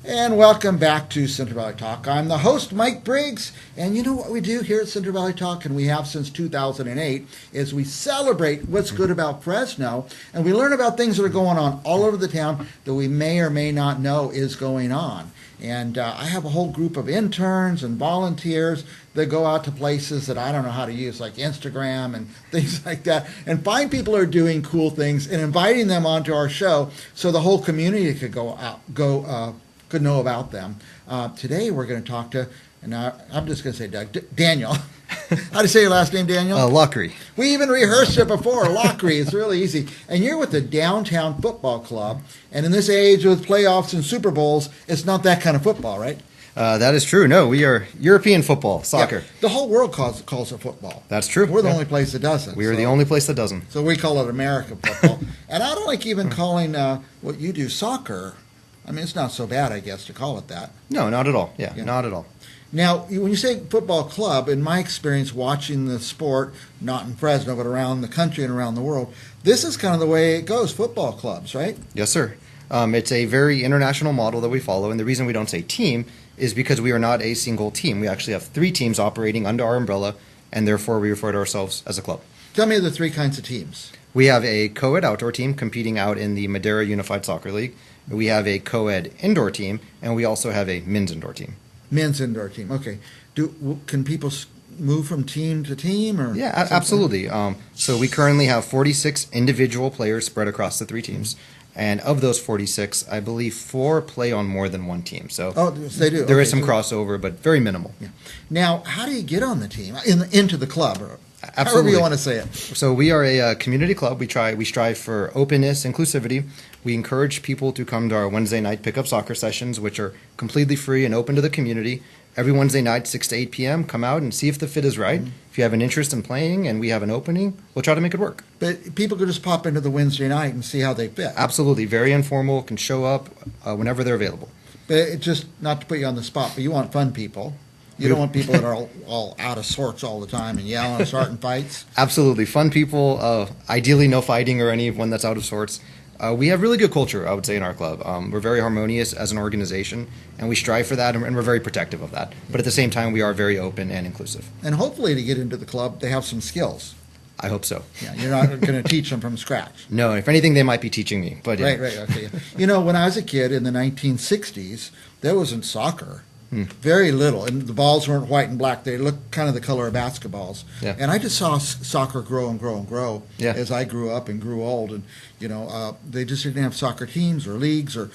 And welcome back to Central Valley Talk. I'm the host, Mike Briggs, and you know what we do here at Central Valley Talk, and we have since 2008, is we celebrate what's good about Fresno, and we learn about things that are going on all over the town that we may or may not know is going on. And I have a whole group of interns and volunteers that go out to places that I don't know how to use, like Instagram and things like that, and find people who are doing cool things and inviting them onto our show so the whole community could could know about them. Today we're going to talk to, and I'm just going to say Daniel. How do you say your last name, Daniel? Lockery. We even rehearsed it before. Lockery. It's really easy. And you're with the Downtown Football Club. And in this age with playoffs and Super Bowls, it's not that kind of football, right? That is true. No, we are European football, soccer. Yeah, the whole world calls it football. That's true. We're the only place that doesn't. We are the only place that doesn't. So we call it American football. And I don't like even calling what you do soccer. I mean, it's not so bad, I guess, to call it that. No, not at all. Yeah, not at all. Now, when you say football club, in my experience watching the sport, not in Fresno, but around the country and around the world, this is kind of the way it goes, football clubs, right? Yes, sir. It's a very international model that we follow, and the reason we don't say team is because we are not a single team. We actually have 3 teams operating under our umbrella, and therefore we refer to ourselves as a club. Tell me the 3 kinds of teams. We have a co-ed outdoor team competing out in the Madera Unified Soccer League. We have a co-ed indoor team, and we also have a men's indoor team. Men's indoor team. Okay. Can people move from team to team? Or yeah, absolutely. So we currently have 46 individual players spread across the 3 teams. And of those 46, I believe 4 play on more than one team. So they do. There is some crossover, but very minimal. Yeah. Now, how do you get on the team, into the club? Absolutely. However you want to say it. So we are a community club. We strive for openness, inclusivity. We encourage people to come to our Wednesday night pickup soccer sessions, which are completely free and open to the community. Every Wednesday night, 6 to 8 p.m., come out and see if the fit is right. Mm-hmm. If you have an interest in playing and we have an opening, we'll try to make it work. But people could just pop into the Wednesday night and see how they fit. Absolutely. Very informal, can show up whenever they're available. But it's just, not to put you on the spot, but you want fun people. You don't want people that are all out of sorts all the time and yelling and starting fights. Absolutely. Fun people, ideally no fighting or anyone that's out of sorts. We have really good culture, I would say, in our club. We're very harmonious as an organization, and we strive for that, and we're very protective of that. But at the same time, we are very open and inclusive. And hopefully to get into the club, they have some skills. I hope so. Yeah, you're not going to teach them from scratch. No, if anything, they might be teaching me. But yeah. Right, okay. You know, when I was a kid in the 1960s, there wasn't soccer. Very little, and the balls weren't white and black. They looked kind of the color of basketballs. Yeah. And I just saw soccer grow and grow and grow as I grew up and grew old. And they just didn't have soccer teams or leagues, or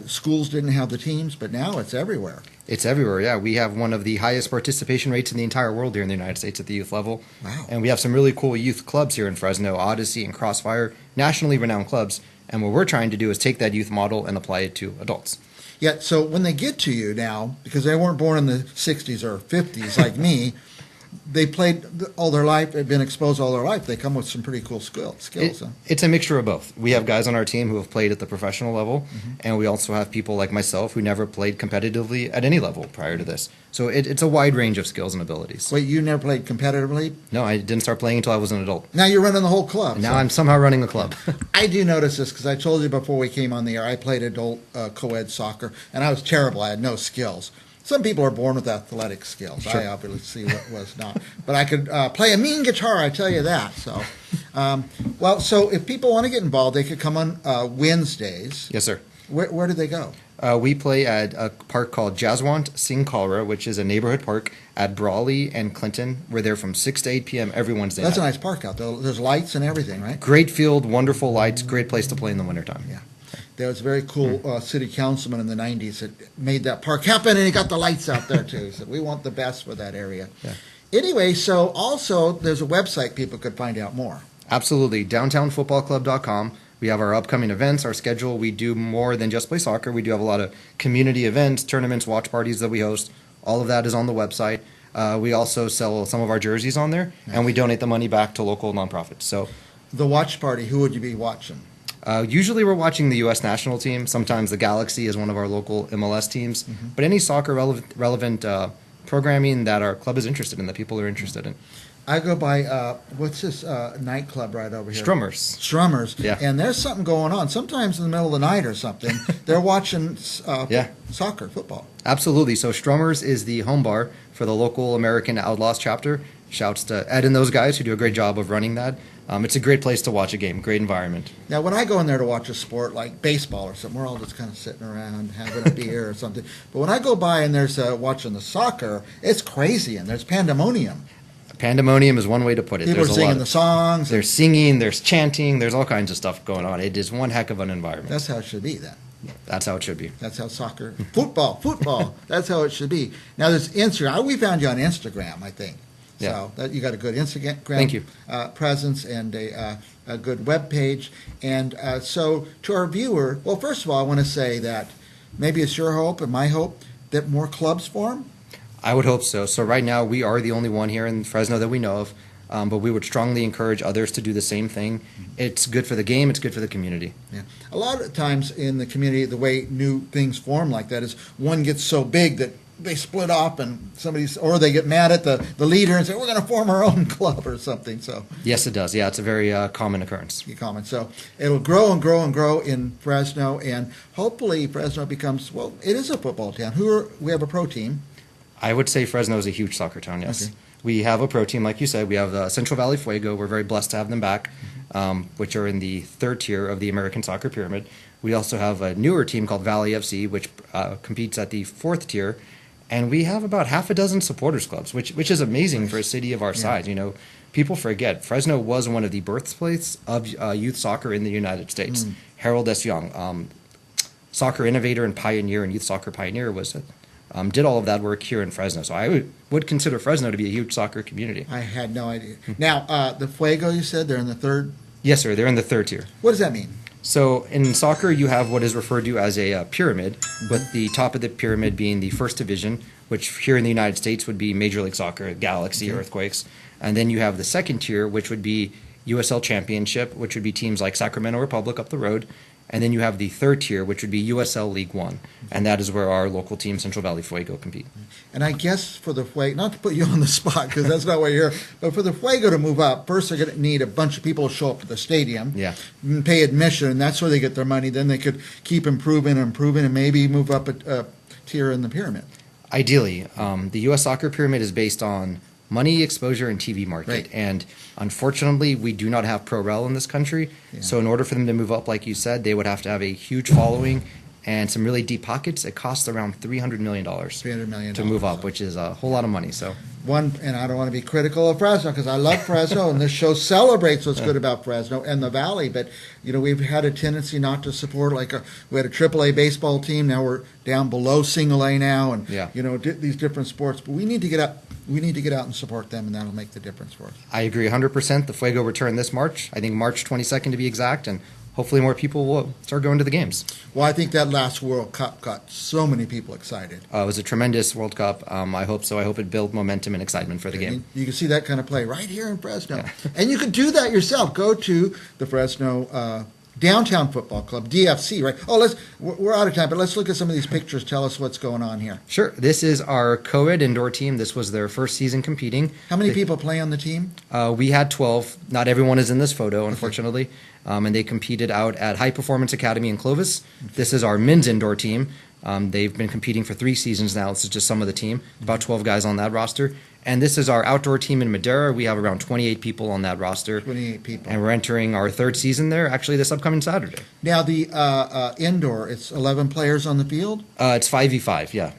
schools didn't have the teams. But now it's everywhere. It's everywhere. Yeah, we have one of the highest participation rates in the entire world here in the United States at the youth level. Wow. And we have some really cool youth clubs here in Fresno, Odyssey and Crossfire, nationally renowned clubs. And what we're trying to do is take that youth model and apply it to adults. Yeah, so when they get to you now, because they weren't born in the 60s or 50s like me, they played all their life, they've been exposed all their life. They come with some pretty cool skills. It's a mixture of both. We have guys on our team who have played at the professional level, and we also have people like myself who never played competitively at any level prior to this. So it's a wide range of skills and abilities. Wait, you never played competitively? No, I didn't start playing until I was an adult. Now you're running the whole club. Now I'm somehow running a club. I do notice this because I told you before we came on the air, I played adult co-ed soccer, and I was terrible. I had no skills. Some people are born with athletic skills. Sure. I obviously was not. But I could play a mean guitar, I tell you that. So, so if people want to get involved, they could come on Wednesdays. Yes, sir. Where do they go? We play at a park called Jaswant Singh Kalra, which is a neighborhood park at Brawley and Clinton. We're there from 6 to 8 p.m. every Wednesday That's night. a nice park out there. There's lights and everything, right? Great field, wonderful lights, great place to play in the wintertime. Yeah. There was a very cool city councilman in the 90s that made that park happen, and he got the lights out there, too. So we want the best for that area. Yeah. Anyway, so also there's a website people could find out more. Absolutely. DowntownFootballClub.com. We have our upcoming events, our schedule. We do more than just play soccer. We do have a lot of community events, tournaments, watch parties that we host. All of that is on the website. We also sell some of our jerseys on there, and we donate the money back to local nonprofits. So, the watch party, who would you be watching? Usually we're watching the U.S. national team. Sometimes the Galaxy is one of our local MLS teams. But any soccer relevant programming that our club is interested in, that people are interested in. I go by what's this nightclub right over here? Strummers. Yeah. And there's something going on. Sometimes in the middle of the night or something, they're watching Yeah. soccer, football. Absolutely. So Strummers is the home bar for the local American Outlaws chapter. Shouts to Ed and those guys who do a great job of running that. It's a great place to watch a game, great environment. Now, when I go in there to watch a sport like baseball or something, we're all just kind of sitting around having a beer or something. But when I go by and there's watching the soccer, it's crazy and there's pandemonium. Pandemonium is one way to put it. People are There's singing the songs. There's singing, there's chanting, there's all kinds of stuff going on. It is one heck of an environment. That's how it should be then. That's how it should be. That's how soccer, football. That's how it should be. Now, there's Instagram. We found you on Instagram, I think. Yeah. So you got a good Instagram Thank you. Presence and a good web page. And so to our viewer, well, first of all, I want to say that maybe it's your hope and my hope that more clubs form. I would hope so. So right now we are the only one here in Fresno that we know of, but we would strongly encourage others to do the same thing. It's good for the game. It's good for the community. Yeah. A lot of times in the community, the way new things form like that is one gets so big that they split off and or they get mad at the leader and say, we're going to form our own club or something. So Yes, it does. Yeah, it's a very common occurrence. So it'll grow and grow and grow in Fresno, and hopefully Fresno becomes, well, it is a football town. We have a pro team. I would say Fresno is a huge soccer town, yes. Okay. We have a pro team, like you said. We have Central Valley Fuego. We're very blessed to have them back, which are in the third tier of the American soccer pyramid. We also have a newer team called Valley FC, which competes at the fourth tier. And we have about half a dozen supporters clubs, which is amazing for a city of our size. You know, people forget Fresno was one of the birthplaces of youth soccer in the United States. Harold S. Young, soccer innovator and pioneer and youth soccer pioneer, did all of that work here in Fresno. So I would consider Fresno to be a huge soccer community. I had no idea. Now, the Fuego, you said, they're in the third? Yes, sir. They're in the third tier. What does that mean? So in soccer, you have what is referred to as a pyramid, with the top of the pyramid being the first division, which here in the United States would be Major League Soccer, Galaxy, Earthquakes. And then you have the second tier, which would be USL Championship, which would be teams like Sacramento Republic up the road. And then you have the third tier, which would be USL League One. And that is where our local team, Central Valley Fuego, compete. And I guess for the Fuego, not to put you on the spot because that's not why you're here, but for the Fuego to move up, first they're going to need a bunch of people to show up to the stadium, and pay admission, and that's where they get their money. Then they could keep improving, and maybe move up a tier in the pyramid. Ideally, the U.S. soccer pyramid is based on money, exposure, and TV market. Right. And unfortunately, we do not have pro rel in this country. Yeah. So in order for them to move up, like you said, they would have to have a huge following and some really deep pockets. It costs around $300 million $300 million to move up, which is a whole lot of money. So and I don't want to be critical of Fresno because I love Fresno, and this show celebrates what's good about Fresno and the Valley. But we've had a tendency not to support. We had a AAA baseball team. Now we're down below single A now, and these different sports. But we need to get up. We need to get out and support them, and that'll make the difference for us. I agree 100%. The Fuego return this March. I think March 22nd to be exact, and hopefully more people will start going to the games. Well, I think that last World Cup got so many people excited. It was a tremendous World Cup. I hope so. I hope it built momentum and excitement for the game. You can see that kind of play right here in Fresno. And you can do that yourself. Go to the Fresno Downtown Football Club, DFC, right? We're out of time, but let's look at some of these pictures. Tell us what's going on here. Sure. This is our co-ed indoor team. This was their first season competing. How many people play on the team? We had 12. Not everyone is in this photo, unfortunately. And they competed out at High Performance Academy in Clovis. This is our men's indoor team. They've been competing for 3 seasons now. This is just some of the team, about 12 guys on that roster. And this is our outdoor team in Madera. We have around 28 people on that roster. 28 people. And we're entering our 3rd season there, actually this upcoming Saturday. Now, the indoor, it's 11 players on the field? It's 5v5, yeah.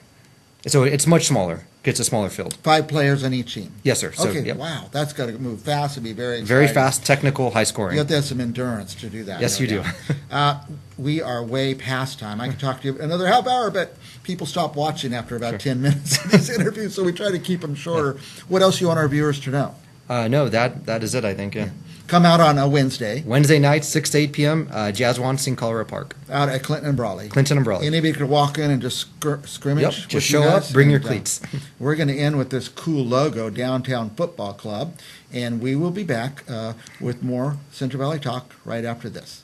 So it's much smaller. It's a smaller field. 5 players on each team? Yes, sir. So, okay, yep. Wow, that's got to move fast and be very exciting. Very fast, technical, high scoring. You have to have some endurance to do that. Yes, you do. We are way past time. I could talk to you another half hour, but people stop watching after about 10 minutes of these interviews, so we try to keep them shorter. What else do you want our viewers to know? No, that is it, I think, yeah. Come out on a Wednesday. Wednesday night, 6 to 8 p.m., Jazzwans in Colorado Park. Out at Clinton and Brawley. Clinton and Brawley. Anybody could walk in and just scrimmage. Yep, just show up, bring your cleats. We're going to end with this cool logo, Downtown Football Club, and we will be back with more Central Valley Talk right after this.